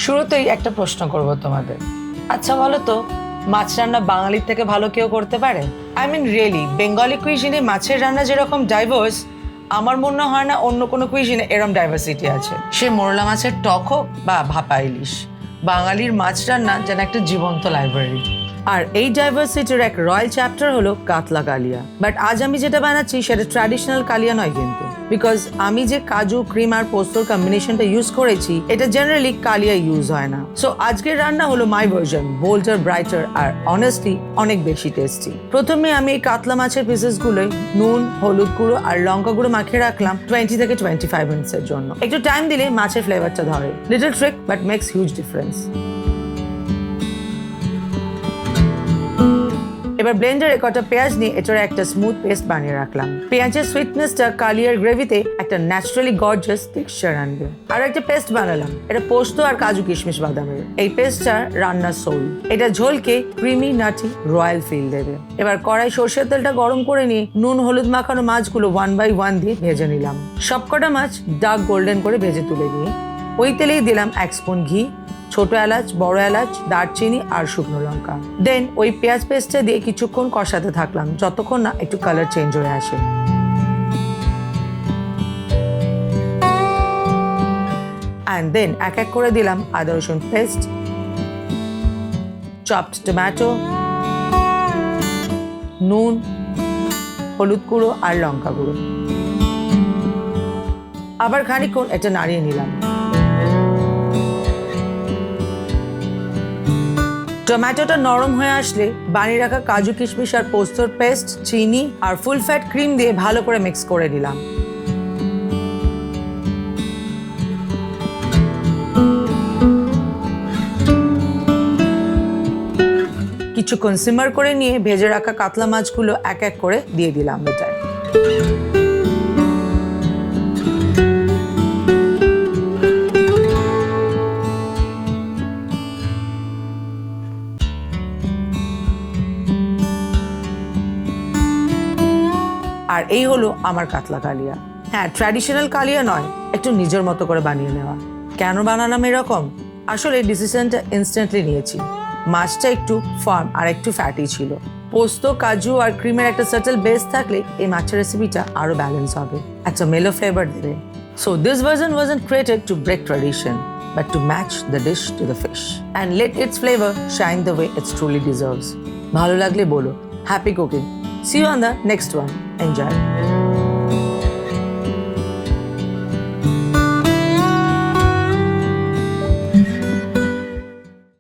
শুরুতেই একটা প্রশ্ন করব তোমাদের। আচ্ছা বলো তো, মাছ রান্না বাঙালির থেকে ভালো কেউ করতে পারে? আই মিন রিয়েলি, বেঙ্গলি কুইজিনে মাছের রান্না যেরকম ডাইভার্স, আমার মনে হয় না অন্য কোনো কুইজিনে এরকম ডাইভার্সিটি আছে। সে মোরলা মাছের টক হোক বা ভাপা ইলিশ, বাঙালির মাছ রান্না যেন একটা জীবন্ত লাইব্রেরি। আর এই ডাইভার্সিটির এক রয়্যাল চ্যাপ্টার হলো কাতলা কালিয়া। বাট আজ আমি যেটা বানাচ্ছি সেটা ট্র্যাডিশনাল কালিয়া নয় কিন্তু, বিকজ আমি যে কাজু, ক্রিম আর পোস্তর কম্বিনেশনটা ইউজ করেছি এটা জেনারেলি কালিয়া ইউজ হয় না। সো আজকের রান্না হলো মাই ভার্জন, বোল্ডার, ব্রাইটার আর অনেস্টলি অনেক বেশি টেস্টি। প্রথমে আমি এই কাতলা মাছের পিসেস গুলোই নুন, হলুদ গুঁড়ো আর লঙ্কা গুঁড়ো মাখিয়ে রাখলাম 20 থেকে 25 মিনিটসের জন্য। একটু টাইম দিলে মাছের ফ্লেভারটা ধরে। Little trick but makes huge difference. এবার ব্লেন্ডারে কটা পেঁয়াজ নিয়ে এটার একটা স্মুথ পেস্ট বানিয়ে রাখলাম। পেঁয়াজের সুইটনেসটা কালিয়ার গ্রেভিতে একটা ন্যাচারালি গর্জিয়াস টেক্সচার আনবে। আর একটা পেস্ট বানালাম, এটা পোস্ত আর কাজু কিশমিশ বাদামের। এই পেস্টটা রান্নার সোল, এটা ঝোলকে ক্রিমি, নাটি, রয়্যাল ফিল দেবে। এবার কড়াই সরষের তেলটা গরম করে নিয়ে নুন, হলুদ মাখানো মাছগুলো 1 বাই 1 দিয়ে ভেজে নিলাম। সবকটা মাছ ডার্ক গোল্ডেন করে ভেজে তুলে নিয়ে ওই তেলেই দিলাম 1 স্পুন ঘি, ছোট এলাচ, বড় এলাচ, দারচিনি আর শুকনো লঙ্কা। দেন ওই পেঁয়াজ পেস্টটা দিয়ে কিছুক্ষণ কষাতে থাকলাম যতক্ষণ না একটু কালার চেঞ্জ হয়ে আসে। অ্যান্ড দেন এক এক করে দিলাম আদা রসুন পেস্ট, চপড টমেটো, নুন, হলুদ গুঁড়ো আর লঙ্কা গুঁড়ো। আবার খানিকক্ষণ এটা নাড়িয়ে নিলাম। টমেটোটা নরম হয়ে আসলে বানিয়ে রাখা কাজু, কিশমিশ আর পোস্তর পেস্ট, চিনি আর ফুল ফ্যাট ক্রিম দিয়ে ভালো করে মিক্স করে দিলাম। কিছুক্ষণ সিমার করে নিয়ে ভেজে রাখা কাতলা মাছগুলো এক এক করে দিয়ে দিলাম এটায়। আর এই হলো আমার কাতলা কালিয়া। হ্যাঁ, ট্র্যাডিশনাল কালিয়া নয়, একটু নিজের মতো করে বানিয়ে নেওয়া। কেন বানালাম এরকম? আসলে ডিসিশনটা ইনস্ট্যান্টলি নিয়েছি। মাছটা একটু ফার্ম আর একটু ফ্যাটি ছিল। পোস্ত, কাজু আর ক্রিমের একটা সাটল বেস থাকলে এই মাছের রেসিপিটা আরো ব্যালেন্স হবে, একটা মেলো ফ্লেভার দেবে। So this version wasn't created to break tradition, but to match the dish to the fish and let its flavor shine the way it truly deserves. ভালো লাগলে বলো। Happy cooking. See you on the next one. Enjoy.